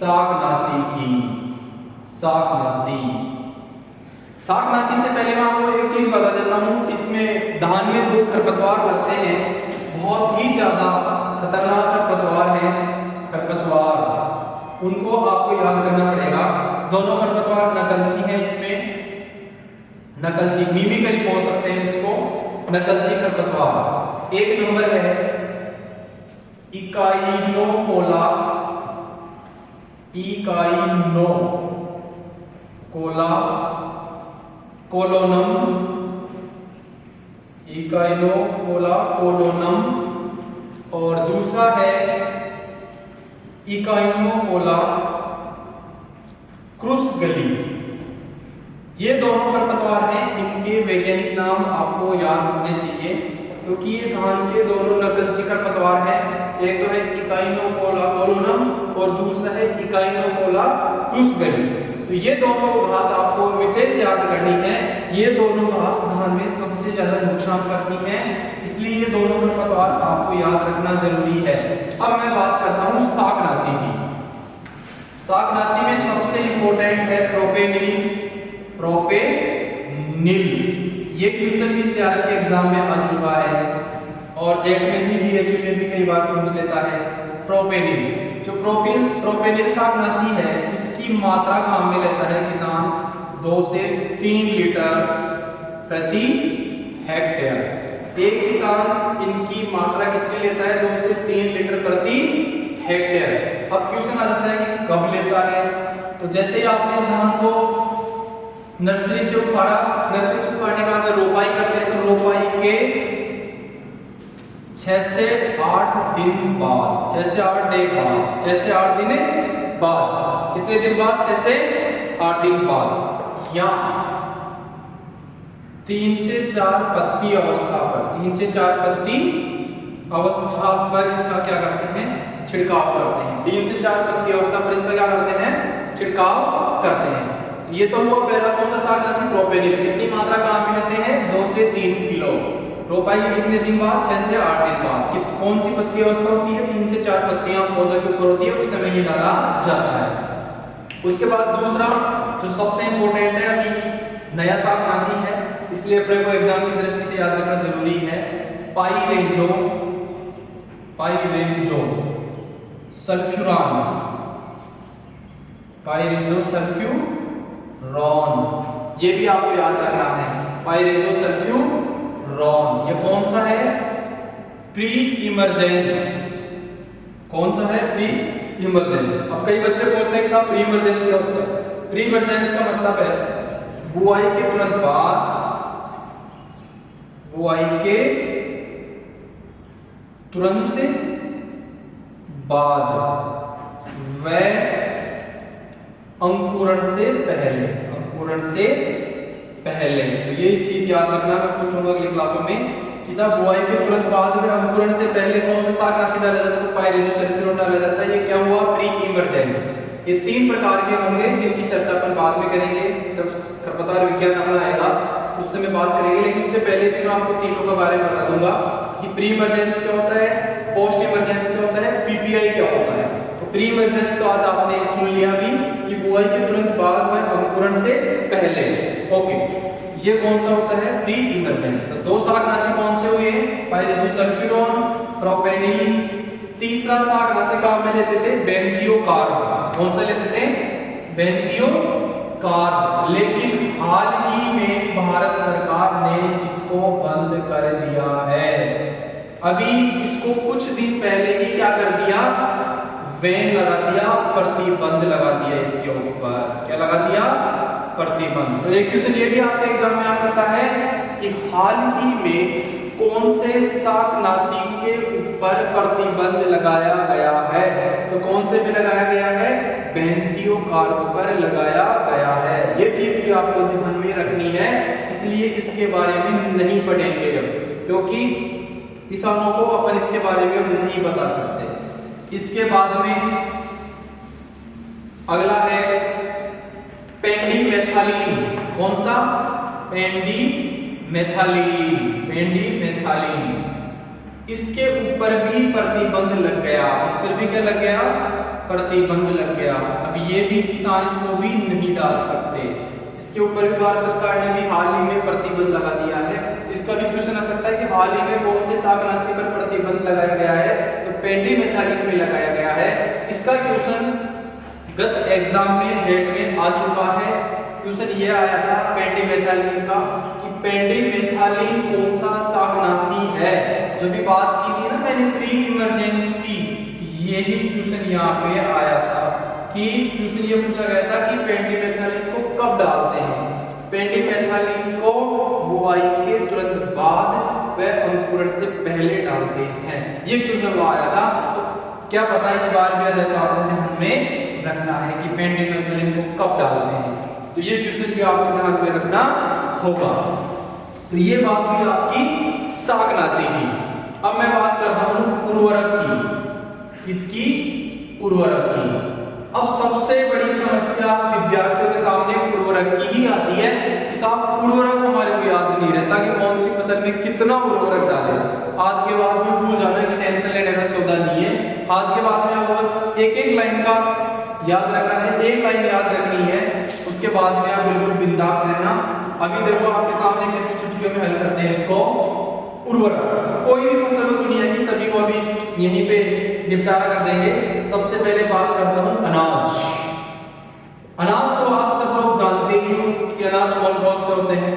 शाकनाशी की। शाकनाशी, शाकनाशी से पहले मैं आपको एक चीज बता देता हूँ, इसमें धान में दो खरपतवार लगते हैं, बहुत ही ज्यादा खतरनाक खरपतवार हैं। खरपतवार उनको आपको याद करना पड़ेगा। दोनों खरपतवार नकलची हैं। इसमें नकलची, मिमिकरी बोल सकते हैं इसको, नकलची खरपतवार। एक नंबर है इकाइनोकोला, इकाइनोकोला कोलोनम, इकाइनोकोला कोलोनम, और दूसरा है इकाइनोकोला क्रुसगली। ये दोनों खरपतवार हैं, इनके वैज्ञानिक नाम आपको याद होने चाहिए क्योंकि ये धान के दोनों नकलची खरपतवार हैं। एक तो है इकाइनोकोला कोलोनम और दूसरा है इकाइनोकोला क्रुसगली। तो ये दोनों घास आपको विशेष याद करनी है। ये दोनों घास धान में सबसे ज्यादा नुकसान करती हैं, इसलिए ये दोनों खरपतवार आपको याद रखना जरूरी है। अब मैं बात करता हूँ शाकनाशी की। शाकनाशी में सबसे इंपॉर्टेंट है प्रोपेनिल। प्रोपेनिल ये क्वेश्चन भी सीआरएफ के एग्जाम में आ चुका है और जेट में भी, बीएचयू में भी कई बार पूछ लेता है। प्रोपेनिल, जो प्रोपेनिल शाकनाशी है, इसकी मात्रा काम में लेता है किसान 2 से 3 लीटर प्रति हेक्टेयर। एक किसान इनकी मात्रा कितनी लेता है? 2 से 3 लीटर प्रति हेक्टेयर। अब क्वेश्चन आ जाता है कि कब लेता है। तो जैसे आपने धान को नर्सरी से उखाड़ा, नर्सरी से उखाड़ने का अगर रोपाई करते हैं तो रोपाई के 6 से 8 दिन बाद, 6 से 8 डे बाद, 6 से 8 दिन बाद, कितने दिन बाद? 6 से 8 दिन बाद, या 3 से 4 पत्ती अवस्था पर, 3 से 4 पत्ती अवस्था पर इसका क्या करते हैं? छिड़काव करते हैं। 3 से 4 पत्ती अवस्था पर इसका क्या करते हैं? छिड़काव करते हैं। ये तो हुआ पहला कौन सा शाकनाशी? प्रोपेनिल। कितनी मात्रा काम में लेते हैं? 2 से 3 किलो। रोपाई के कितने दिन बाद? 6 से 8 दिन बाद। कि कौन सी पत्ती अवस्था होती है? 3 से 4 पत्तियां पौधे के ऊपर होती है, उस समय ये डाला जाता है। उसके बाद दूसरा जो सबसे इंपॉर्टेंट है, अभी नया शाकनाशी है इसलिए अपने को एग्जाम की दृष्टि से याद रखना जरूरी है, पाइरेंजो सल्फ्यूरान। पाइरेंजो सल्फ्यूरॉन, ये भी आपको याद रखना है। पाइरेंजो सल्फ्यूरॉन ये कौन सा है? Pre emergence. कौन सा है? Pre emergence. अब कई बच्चे पूछते हैं कि साहब प्री इमरजेंस क्या होता है? प्री इमरजेंस का मतलब है बुआई के तुरंत बाद, बुआई के तुरंत बाद व अंकुरण से पहले, अंकुरण से पहले। तो ये चीज याद रखना, मैं पूछूंगा अगली क्लासों में कि साहब बुआई के तुरंत बाद में अंकुरण से पहले कौन सा शाकनाशी डाला जाता है? तो पाइरेंजो सल्फ्यूरॉन डाला जाता है। ये क्या हुआ? Pre emergence. ये 3 प्रकार के होंगे जिनकी चर्चा अपन बाद में करेंगे, जब खरपतवार विज्ञान अपना आएगा उस समय बात करेंगे। लेकिन उससे पहले भी मैं आपको तीनों के बारे में बता दूंगा कि प्री इमरजेंस क्या होता है, पोस्ट इमरजेंस क्या होता है, पीपीआई क्या होता है। तो प्री इमरजेंस तो आज आपने सुन लिया भी कि बुआई के तुरंत बाद में अंकुरण से पहले। ओके, ये कौन सा होता है? Pre emergence. तो 2 शाकनाशी कौन से हुए? पाइरेंजो सल्फ्यूरॉन, प्रोपेनिल। तीसरा शाकनाशी काम में लेते थे बेंथियोकार्ब। कौन सा लेते थे? बेंथियोकार्ब। लेकिन हाल ही में भारत सरकार ने इसको बंद कर दिया है। अभी इसको कुछ दिन पहले ही क्या कर दिया? बैन लगा दिया, प्रतिबंध लगा दिया इसके ऊपर। क्या लगा दिया? प्रतिबंध। तो एक क्वेश्चन ये भी आपके एग्जाम में आ सकता है कि हाल ही में कौन से शाकनाशी के ऊपर प्रतिबंध लगाया गया है? तो कौन से पे लगाया गया है? बेंथियोकार्ब पर लगाया गया है। ये चीज भी आपको ध्यान में रखनी है, इसलिए इसके बारे में नहीं पढ़ेंगे अब, क्योंकि किसानों को अपन इसके बारे में नहीं बता सकते। इसके बाद में अगला है पेंडिमेथालिन। कौन सा? पेंडिमेथालिन। पेंडिमेथालिन इसके ऊपर भी प्रतिबंध लग गया। इस पर भी क्या लग गया? प्रतिबंध लग गया। अब ये भी किसान इसको भी नहीं डाल सकते। इसके ऊपर भी भारत सरकार ने भी हाल ही में प्रतिबंध लगा दिया है। तो इसका भी क्वेश्चन आ सकता है कि हाल ही में कौन से शाकनाशी पर प्रतिबंध लगाया गया है, तो पेंडिमेथालिन पे लगाया गया है। इसका क्वेश्चन गत एग्जाम में जेट में आ चुका है। क्वेश्चन ये आया था पेंडिमेथालिन का कि पेंडिमेथालिन कौन सा शाकनाशी है। जो भी बात की थी ना मैंने प्री इमरजेंस की, यही क्वेश्चन यहाँ पे आया था कि क्वेश्चन ये पूछा गया था कि पेंडिमेथालिन को कब डालते हैं। पेंडिमेथालिन को बुआई के तुरंत बाद व अंकुरण से पहले डालते हैं। ये क्वेश्चन वो आया था। तो क्या पता इस बार भी तो आपको ध्यान में रखना है कि पेंडिमेथालिन को कब डालते हैं। तो ये क्वेश्चन भी आपको ध्यान में रखना होगा। तो ये बात हुई आपकी शाकनाशी की। अब मैं बात करता हूँ उर्वरक की। किसकी? उर्वरक की। अब सबसे बड़ी समस्या विद्यार्थियों के सामने उर्वरक की ही आती है कि साहब उर्वरक हमारे को याद नहीं रहता कि कौन सी फसल में कितना उर्वरक डालें। आज के बाद में भूल जाना कि टेंशन लेने का सौदा नहीं है। आज के बाद में आपको बस एक लाइन का याद रखना है, एक लाइन याद रखनी है, उसके बाद में आप बिल्कुल बिंदास रहना। अभी देखो आपके सामने कैसे चुटकियों में हल करते हैं इसको। उर्वरक कोई भी फसल हो दुनिया की, सभी को अभी यहीं पे निपटारा कर देंगे। सबसे पहले बात करता हूं अनाज। अनाज तो आप सब लोग जानते ही हो कि अनाज कौन कौन से होते हैं।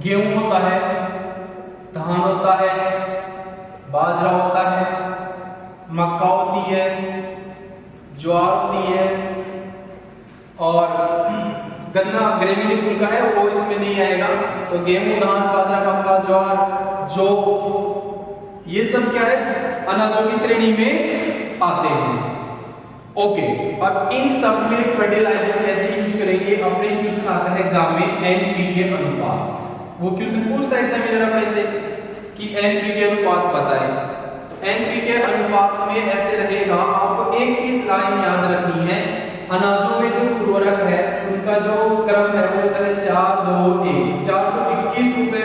गेहूं होता है, धान होता है, बाजरा होता है, मक्का होती है, ज्वार होती है और गन्ना ग्रेविनी कुल का है वो इसमें नहीं आएगा। तो गेहूं, धान, बाजरा, मक्का, ज्वार, जौ, ये सब क्या है? अनाजों की श्रेणी में आते हैं। ओके, अब इन सब में फर्टिलाइजर कैसे यूज करेंगे? अपने क्वेश्चन आता है एग्जाम में एनपीके अनुपात। वो क्वेश्चन पूछता है एग्जामिनर अपने से कि एनपीके अनुपात बताएं। तो एनपीके अनुपात में ऐसे रहेगा, आपको एक चीज लाइन याद रखनी है। अनाजों में जो उर्वरक है उनका जो क्रम है वो होता है 4, 2, 1, 421 रुपए।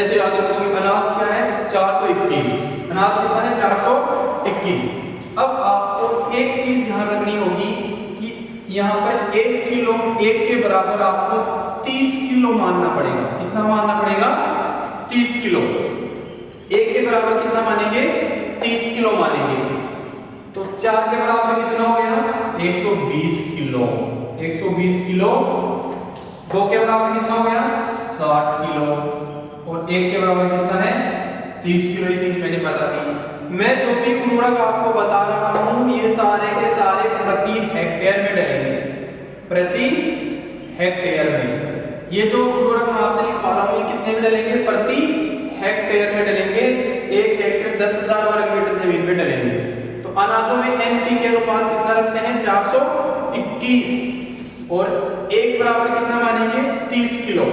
ऐसे याद रखोगे। अनाज क्या है? 421। अनाज कितना है? 421। अब आपको एक चीज ध्यान रखनी होगी कि यहाँ पर 1 किलो 1 के बराबर आपको 30 किलो मानना पड़ेगा। कितना मानना पड़ेगा? 30 किलो। 1 के बराबर कितना मानेंगे? 30 किलो मानेंगे। तो 4 के बराबर कितना हो गया? 120 किलो। 120 किलो। 2 के बराबर कितना हो गया? 60 किलो। और 1 के बराबर कितना है? 30 किलो। ये चीज मैंने बता दी। मैं जो भी उर्वरक आपको बता रहा हूं ये सारे के सारे प्रति हेक्टेयर में डलेंगे। प्रति हेक्टेयर में ये जो उर्वरक मैं आपसे लिखा रहा हूं ये कितने में डलेंगे? प्रति हेक्टेयर में डलेंगे। 1 हेक्टेयर 10,000 वर्ग मीटर जमीन में डलेंगे। तो अनाजों में एनपीके अनुपात कितना रखते हैं? 421। और 1 बराबर कितना मानेंगे? 30 किलो।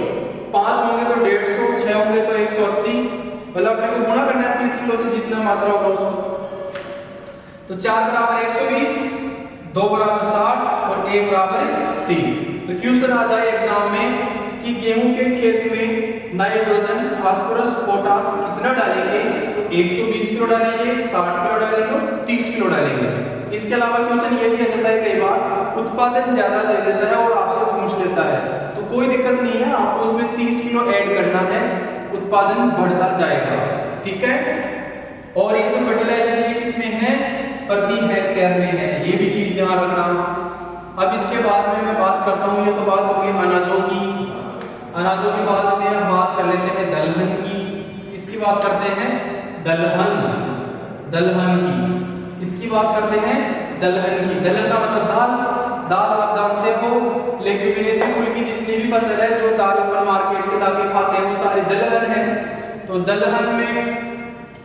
5 होंगे तो 150, 6 होंगे तो 180। मतलब अपने को गुणा करना है 30 किलो से जितना मात्रा होगा उसको। तो 4 बराबर 120, 2 बराबर 60 और 1 बराबर 30। तो क्वेश्चन आ जाए एग्जाम में कि गेहूं के खेत में नाइट्रोजन, फास्फोरस, पोटास कितना डालेंगे? तो 120 किलो डालेंगे, 60 किलो डालेंगे और 30 किलो डालेंगे। इसके अलावा क्वेश्चन ये भी आ जाता है कई बार उत्पादन ज्यादा दे देता है और आपसे पूछ लेता है, तो कोई दिक्कत नहीं है, आपको उसमें 30 किलो ऐड करना है, उत्पादन बढ़ता जाएगा। ठीक है। और ये जो फर्टिलाइजर ये किसमें है? प्रति हेक्टेयर में है। ये भी चीज ध्यान रखना। अब इसके बाद में मैं बात करता हूँ, ये तो बात हो गई अनाजों की। अनाजों की बात में हम बात कर लेते हैं दलहन की। इसकी बात करते हैं दलहन। दलहन की इसकी बात करते हैं दलहन की। दलहन का मतलब दाल। दाल आप जानते हो लेग्यूमिनेसी कुल की जितनी भी फसल है जो दाल अपन मार्केट से लाके खाते हैं वो सारी दलहन है। तो दलहन में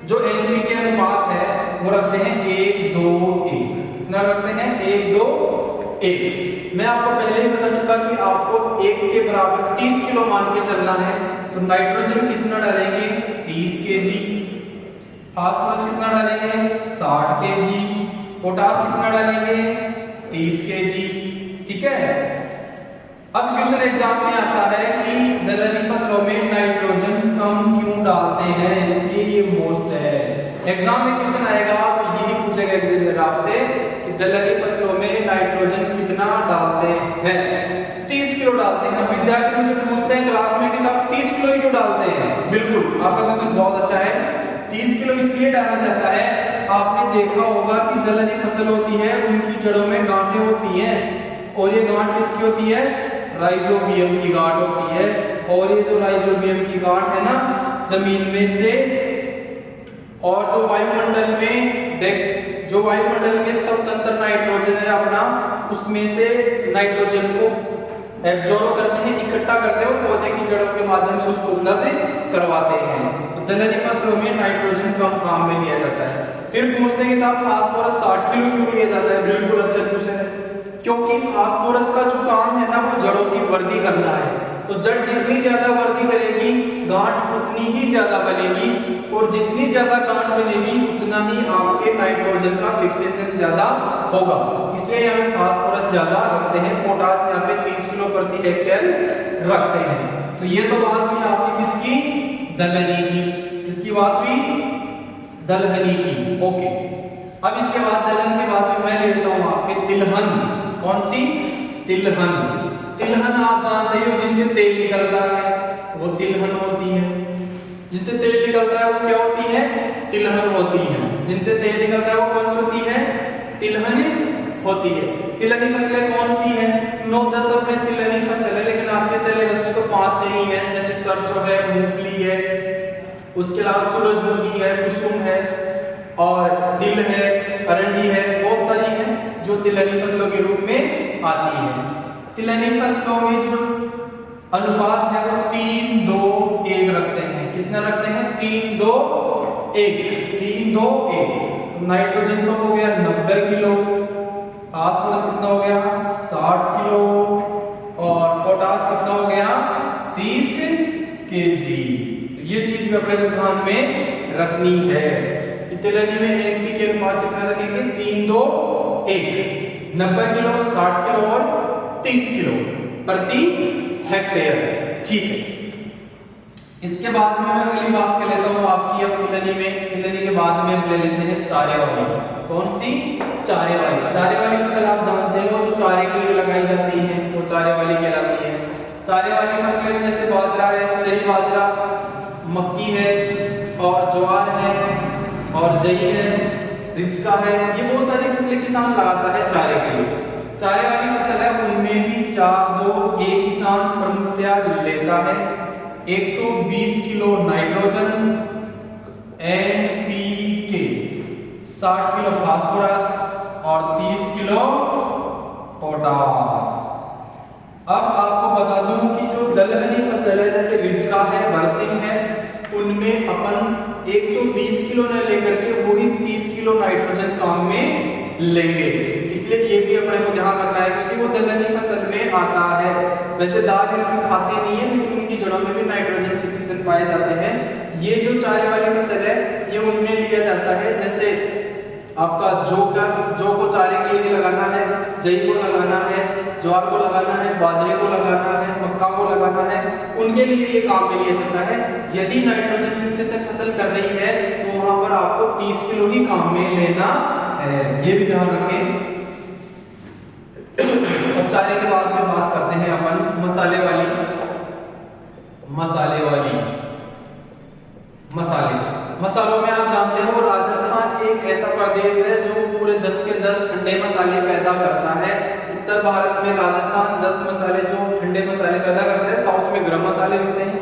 जो एनपीके अनुपात है वो रखते हैं 1, 2, 1। कितना रखते हैं? 1, 2, 1। मैं आपको पहले ही बता चुका कि आपको 1 के बराबर 30 किलो मान के चलना है। तो नाइट्रोजन कितना डालेंगे? 30 kg। फास्फोरस कितना डालेंगे? 60 kg। पोटास कितना डालेंगे? 30 kg। ठीक है। अब क्वेश्चन एग्जाम में आता है कि दलहनी फसलों में नाइट्रोजन कम क्यों डालते हैं, इसलिए ये मोस्ट है। एग्जाम में क्वेश्चन आएगा तो यही पूछेगा एग्जामिनर आपसे कि दलहनी फसलों में नाइट्रोजन कितना डालते हैं? 30 किलो डालते हैं। विद्यार्थी मुझे पूछते हैं क्लास में कि साहब 30 किलो ही क्यों डालते हैं? बिल्कुल, आपका क्वेश्चन बहुत अच्छा है। 30 किलो इसलिए डाला जाता है, आपने देखा होगा कि दलहनी फसल होती है, उनकी जड़ों में गांठें होती हैं, और ये गांठ किसकी होती है? राइजोबियम की गांठ होती है। और ये जो राइजोबियम की गांठ है ना, जमीन में से और जो वायुमंडल में स्वतंत्र नाइट्रोजन है अपना, उसमें से नाइट्रोजन को एब्जॉर्ब करते हैं, इकट्ठा करते हैं और पौधे की जड़ों के माध्यम से उसको उपलब्ध करवाते हैं। तो दलहनी फसलों में नाइट्रोजन कम काम में लिया जाता है। फिर पूछते हैं कि साहब फास्फोरस 60 किलो क्यों लिया जाता है? बिल्कुल अच्छा क्वेश्चन है, क्योंकि फास्फोरस का जो काम है ना, वो जड़ों की वृद्धि करना है। तो जड़ जितनी ज्यादा वृद्धि करेगी, गांठ उतनी ही ज्यादा बनेगी, और जितनी ज्यादा गांठ बनेगी उतना ही आपके नाइट्रोजन का फिक्सेशन ज्यादा होगा। इसलिए यहाँ फास्फोरस ज्यादा रखते हैं। पोटास यहाँ पे 30 किलो प्रति हेक्टेयर रखते हैं। तो ये तो बात हुई आपकी किसकी? दलहनी की। किसकी बात हुई? दलहनी की। ओके, अब इसके बाद दलहन के बाद में मैं ले लेता हूँ आपके तिलहन। कौन सी? तिलहन। तिलहन आप जानते हो, जिनसे तेल निकलता है वो तिलहन होती है। जिनसे तेल निकलता है वो क्या होती है? तिलहन होती है। जिनसे तेल निकलता है वो कौन सी होती है? तिलहन होती है। तिलहनी फसलें कौन सी है? 9-10 में तिलहनी फसल है, लेकिन आपके सिलेबस में तो 5 ही है, जैसे सरसों है, मूंगफली है, उसके अलावा सूरजमुखी है, कुसुम है, और तिल है, अरंडी है, बहुत सारी है जो तिलहनी फसलों के रूप में आती है। तिलहनी फसलों में जो अनुपात है वो 3-2-1 रखते हैं। कितना रखते हैं? 3-2-1। 3-2-1। नाइट्रोजन का हो गया 90 किलो, फास्फोरस कितना हो गया? 60 किलो, और पोटास कितना हो गया? 30 kg। ये चीज भी अपने ध्यान में रखनी है। तिलहनी में एनपी के अनुपात कितना रखेंगे? 3-2-1। 90 किलो, 60 किलो और 30 किलो प्रति हेक्टेयर। ठीक है, इसके बाद में मैं अगली बात कर लेता हूँ आपकी। अब तिलहनी के बाद में ले लेते हैं चारे वाली। कौन सी? चारे वाली। चारे वाली फसल आप जानते हो, जो चारे के लिए लगाई जाती है वो चारे वाली कहलाती है। चारे वाली फसलें में जैसे बाजरा है, जई बाजरा, मक्की है, और ज्वार है, और जई है, रिचका है, ये बहुत सारी फसलें किसान लगाता है चारे के लिए। चारे वाली फसल है, उनमें भी 4-2-1 किसान प्रमुखतया लेता है। 120 kilo nitrogen, NPK, 60 kilo phosphorus और 30 किलो पोटास। अब आपको बता दूं कि जो दलहनी फसल है, जैसे रिचका है, बरसिंग है, उनमें अपन 120 किलो न लेकर के वही 30 किलो नाइट्रोजन काम में लेंगे। इसलिए ये भी अपने को ध्यान रखना है, क्योंकि वो दलहनी फसल में आता है। वैसे दाल इनकी खाते नहीं है, लेकिन उनकी जड़ों में भी नाइट्रोजन फिक्सेशन पाए जाते हैं। ये जो चारे वाली फसल है, ये उनमें लिया जाता है। जैसे आपका जौ को चारे के लिए लगाना है, जई को लगाना है, ज्वार को लगाना है, बाजरे को लगाना है, मक्का को लगाना है, उनके लिए ये काम में लिया जाता है। यदि नाइट्रोजन फिक्सेशन फसल कर रही है तो वहां पर आपको 30 किलो ही काम में लेना है, ये भी ध्यान रखें। अब चारे के बाद में बात करते हैं अपन मसाले वाली। मसालों में आप जानते हो, राजस्थान एक ऐसा प्रदेश है जो पूरे 10 के 10 ठंडे मसाले पैदा करता है। उत्तर भारत में राजस्थान 10 मसाले जो ठंडे मसाले पैदा करता है, साउथ में गरम मसाले होते हैं।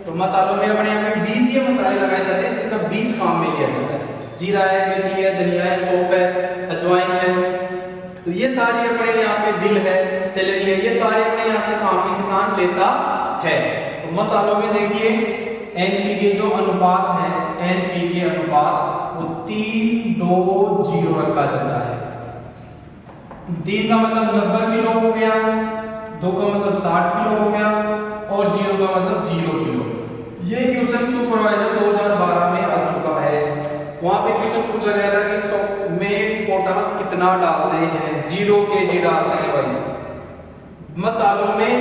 तो मसालों में अपने यहाँ पे बीजीय मसाले लगाए जाते हैं, जिनका बीज काम में लिया जाता है। जीरा है, मेथी है, धनिया है, सौंफ है, अजवाइन है, तो ये सारी अपने यहाँ पे दिल है, सेलेरी है, ये सारे अपने यहाँ से काम में किसान लेता है। तो मसालों में देखिए एनपीके जो अनुपात है, एनपीके अनुपात वो 3-2-0 रखा जाता है। 3 का मतलब 90 किलो हो गया, 2 का मतलब 60 किलो हो गया, और 0 का मतलब 0 किलो। ये क्वेश्चन सुपरवाइजर 2012 में आ चुका है। वहां पे क्वेश्चन पूछा गया था कि 100 में पोटास कितना डालते हैं? 0 kg डालते हैं भाई। मसालों में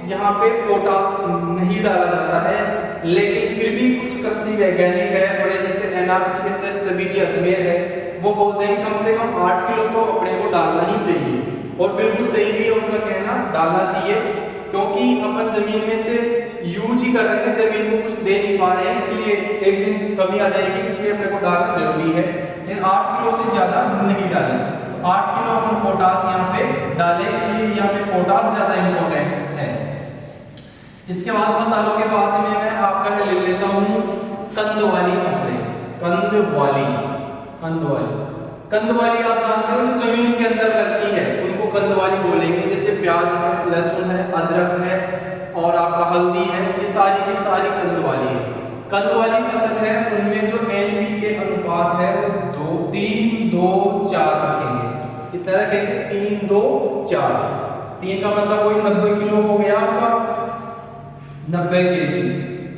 यहाँ पे पोटास नहीं डाला जाता है, लेकिन फिर भी कुछ कृषि वैज्ञानिक है बड़े, जैसे एनआरसी के बीच अजमेर है, वो बोलते हैं कि कम से कम 8 किलो तो अपने को और बिल्कुल सही भी है उनका कहना, डालना चाहिए, क्योंकि अपन जमीन में से यूज ही कर रहे हैं, जमीन को कुछ दे नहीं पा रहे हैं, इसलिए एक दिन कमी आ जाएगी, इसलिए अपने को डालना जरूरी है। लेकिन 8 किलो से ज्यादा नहीं डालें। 8 किलो अपन पोटास यहाँ पे डालें, इसलिए यहाँ पे पोटास ज्यादा इंपॉर्टेंट है। इसके बाद मसालों के बाद में मैं आपका है ले लेता हूँ कंद वाली फसलें। कंद वाली आप जानते हो जो जमीन के अंदर लगती है उनको कंद वाली बोलेंगे, जैसे प्याज है, लहसुन है, अदरक है और आपका हल्दी है, ये सारी की सारी कंद वाली है। कंद वाली फसल है, उनमें जो एनपी के अनुपात है वो 3, 2, 4 रखेंगे। कितना रखेंगे? 3, 2, 4। 3 का मतलब वही 90 किलो हो गया आपका, 90 केजी।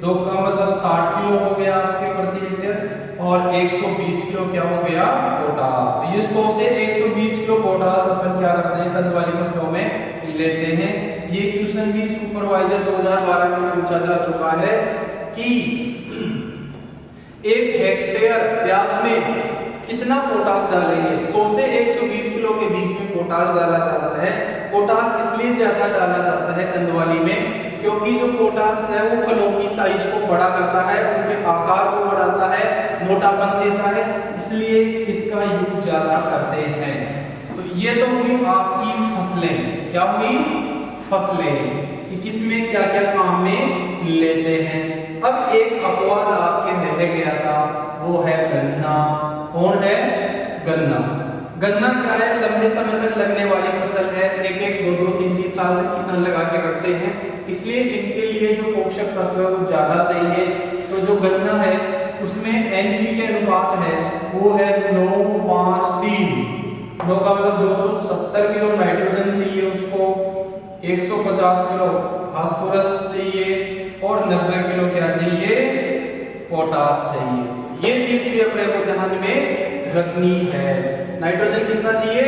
2 का मतलब 60 किलो हो गया आपके प्रति हेक्टेयर, और 120 किलो क्या हो गया? पोटास। तो ये 100 से 120 किलो पोटास अपन क्या करते हैं कंद वाली फसलों में लेते हैं। ये क्वेश्चन भी सुपरवाइजर 2012 में पूछा जा चुका है कि 1 हेक्टेयर प्याज में कितना पोटास डालेंगे। 100 से 120 किलो के बीच में पोटास डाला जाता है। पोटास इसलिए ज्यादा डाला जाता है कंद वाली में क्योंकि जो पोटास है वो फलों की साइज को बड़ा करता है, उनके आकार को बढ़ाता है, मोटापन देता है, इसलिए इसका यूज ज्यादा करते हैं। तो ये तो हुई आपकी फसलें। क्या हुई? फसलें कि किसमें क्या क्या काम में लेते हैं। अब एक अपवाद आपके रह गया था, वो है गन्ना। कौन है? गन्ना। गन्ना क्या है? लंबे समय तक लगने वाली फसल है, 1-1, 2-2, 3-3 साल तक किसान लगा के रखते हैं, इसलिए इनके लिए जो पोषक तत्व है वो ज्यादा चाहिए। तो जो गन्ना है उसमें एनपी के अनुपात है वो है 9, 5, 3। 9 का मतलब 270 किलो नाइट्रोजन चाहिए उसको, 150 किलो फास्फोरस चाहिए और 90 किलो क्या चाहिए? पोटास चाहिए। ये चीज भी अपने को ध्यान में रखनी है। नाइट्रोजन कितना चाहिए?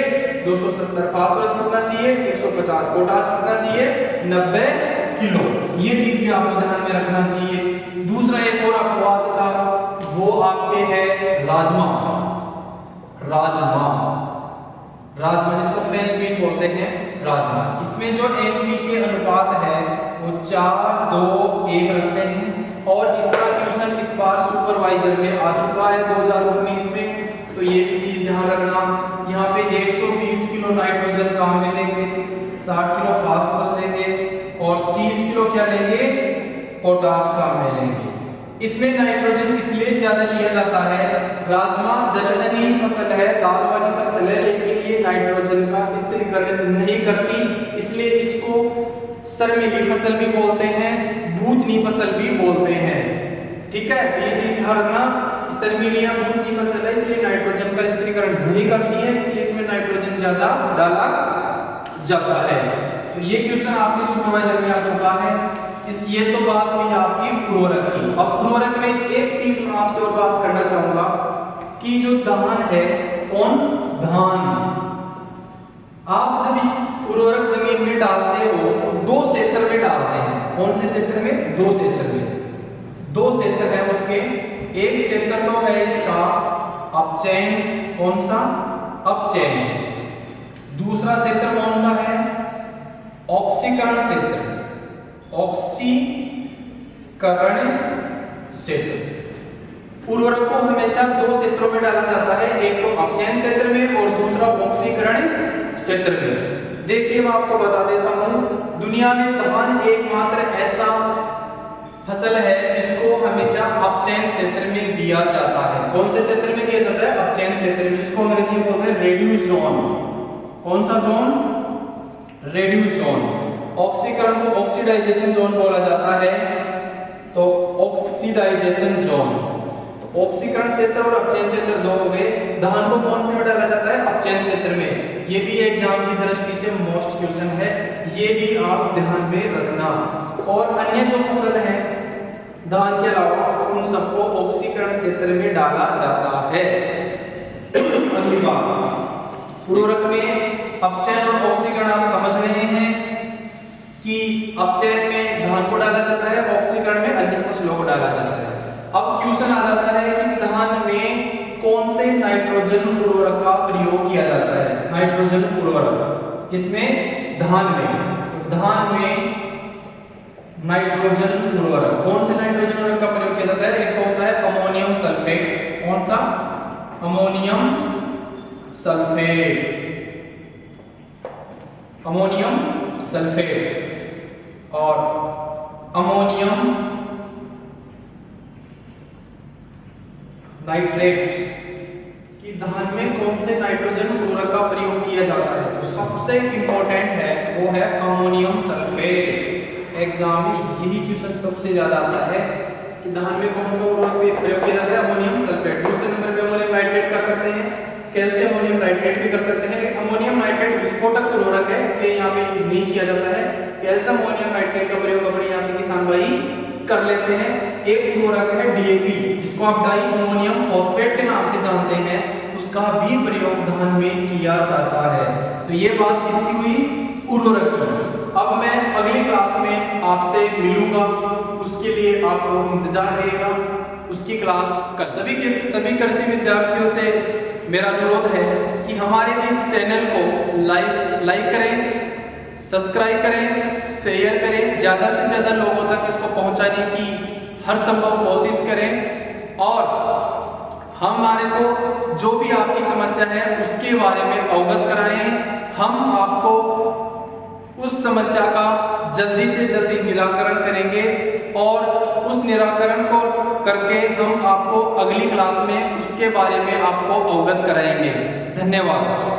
270, फास्फोरस कितना चाहिए? 150, पोटास कितना चाहिए? 90 किलो। ये चीज भी आपको ध्यान में रखना चाहिए। दूसरा एक और अपवाद था, वो आपके है राजमा। राजमा जिसको फ्रेंच बीन बोलते हैं, राजमा। इसमें जो एनपी के अनुपात है वो 4, 2, 1 रखते हैं और इसका क्वेश्चन इस बार सुपरवाइजर में आ चुका है 2019 में। तो ये भी चीज ध्यान रखना। यहाँ पे 120 किलो नाइट्रोजन काम में लेंगे, 60 किलो फास्फोरस लेंगे और 30 किलो क्या लेंगे? पोटास काम में लेंगे। इसमें नाइट्रोजन इसलिए ज्यादा लिया जाता है, राजमा दलहनी फसल है, दाल वाली फसल है, लेकिन ये नाइट्रोजन का स्थिरीकरण नहीं करती, इसलिए इसको शर्मीली फसल भी बोलते हैं, भूतनी फसल भी बोलते हैं। ठीक है, ये चीज ध्यान रखना। शर्मीली या भूतनी फसल है, इसलिए नाइट्रोजन का स्थिरीकरण नहीं करती है, इसलिए इसमें नाइट्रोजन ज्यादा डाला जाता है। तो ये क्वेश्चन आपके सुपरवाइजर में आ चुका है। ये तो बात हुई आपकी उर्वरक की। अब उर्वरक में एक चीज मैं आपसे और बात करना चाहूंगा कि जो धान है, कौन? धान। आप जब उर्वरक जमीन में डालते हो तो 2 क्षेत्र में डालते हैं। कौन से क्षेत्र में? 2 क्षेत्र में। 2 क्षेत्र है उसके। एक क्षेत्र तो है इसका अपचयन। कौन सा? अपचयन। दूसरा क्षेत्र कौन सा है? ऑक्सीकरण क्षेत्र। ऑक्सीकरण क्षेत्र। उर्वरक को हमेशा 2 क्षेत्रों में डाला जाता है, एक तो अपचयन क्षेत्र में और दूसरा ऑक्सीकरण क्षेत्र में। देखिए मैं आपको बता देता हूं, दुनिया में धान एकमात्र ऐसा फसल है जिसको हमेशा अपचयन क्षेत्र में दिया जाता है। कौन से क्षेत्र में दिया जाता है? अपचयन क्षेत्र में, जिसको अंग्रेजी में बोलते हैं रेड्यूस जोन। कौन सा जोन? Reduce zone. ऑक्सीकरण को ऑक्सीडाइजेशन जोन बोला जाता है, तो ऑक्सीडाइजेशन जोन। तो ऑक्सीकरण क्षेत्र और अपचयन क्षेत्र 2 हो गए। धान को कौन से में डाला जाता है? अपचयन क्षेत्र में। ये भी एग्जाम की दृष्टि से मोस्ट क्वेश्चन है, ये भी आप ध्यान में रखना। और अन्य जो फसल है धान के अलावा, उन सबको ऑक्सीकरण क्षेत्र में डाला जाता है। अगली बात, उर्वरक में अपचयन और ऑक्सीकरण आप समझ रहे हैं कि अपचयन में धान को डाला जाता है, ऑक्सीकरण में अन्य फसलों को डाला जाता है। अब क्वेश्चन आ जाता है कि धान में कौन से नाइट्रोजन उर्वरक का प्रयोग किया जाता है? नाइट्रोजन उर्वरक किसमें? धान में। तो धान में नाइट्रोजन उर्वरक, कौन से नाइट्रोजन उर्वरक का प्रयोग किया जाता है? एक तो होता है अमोनियम सल्फेट। कौन सा? अमोनियम सल्फेट, अमोनियम सल्फेट और अमोनियम नाइट्रेट कि धान में कौन से नाइट्रोजन उर्वरक का प्रयोग किया जाता है? तो सबसे इंपॉर्टेंट है वो है अमोनियम सल्फेट। एग्जाम में यही क्वेश्चन सबसे ज्यादा आता है कि धान में कौन सा उर्वरक प्रयोग किया जाता है? Ammonium sulphate. दूसरे नंबर पे अमोनियम नाइट्रेट कर सकते हैं, कैल्शियम अमोनियम नाइट्रेट भी कर सकते हैं, लेकिन अमोनियम नाइट्रेट विस्फोटक उर्वरक है इसलिए यहाँ पे नहीं किया जाता है। कैल्शियम अमोनियम नाइट्रेट का प्रयोग अपने यहाँ पे किसान भाई कर लेते हैं। एक उर्वरक है डीएपी, जिसको आप डाई अमोनियम फॉस्फेट के नाम से जानते हैं, उसका भी प्रयोग धान में किया जाता है। तो ये बात किसकी हुई? उर्वरक की। अब मैं अगली क्लास में आपसे मिलूंगा, उसके लिए आपको इंतजार रहेगा। उसकी क्लास कर सभी कृषि विद्यार्थियों से मेरा अनुरोध है कि हमारे इस चैनल को लाइक करें, सब्सक्राइब करें, शेयर करें, ज़्यादा से ज़्यादा लोगों तक इसको पहुंचाने की हर संभव कोशिश करें और हमारे को जो भी आपकी समस्या है उसके बारे में अवगत कराएं। हम आपको उस समस्या का जल्दी से जल्दी निराकरण करेंगे और उस निराकरण को करके हम आपको अगली क्लास में उसके बारे में आपको अवगत कराएंगे। धन्यवाद।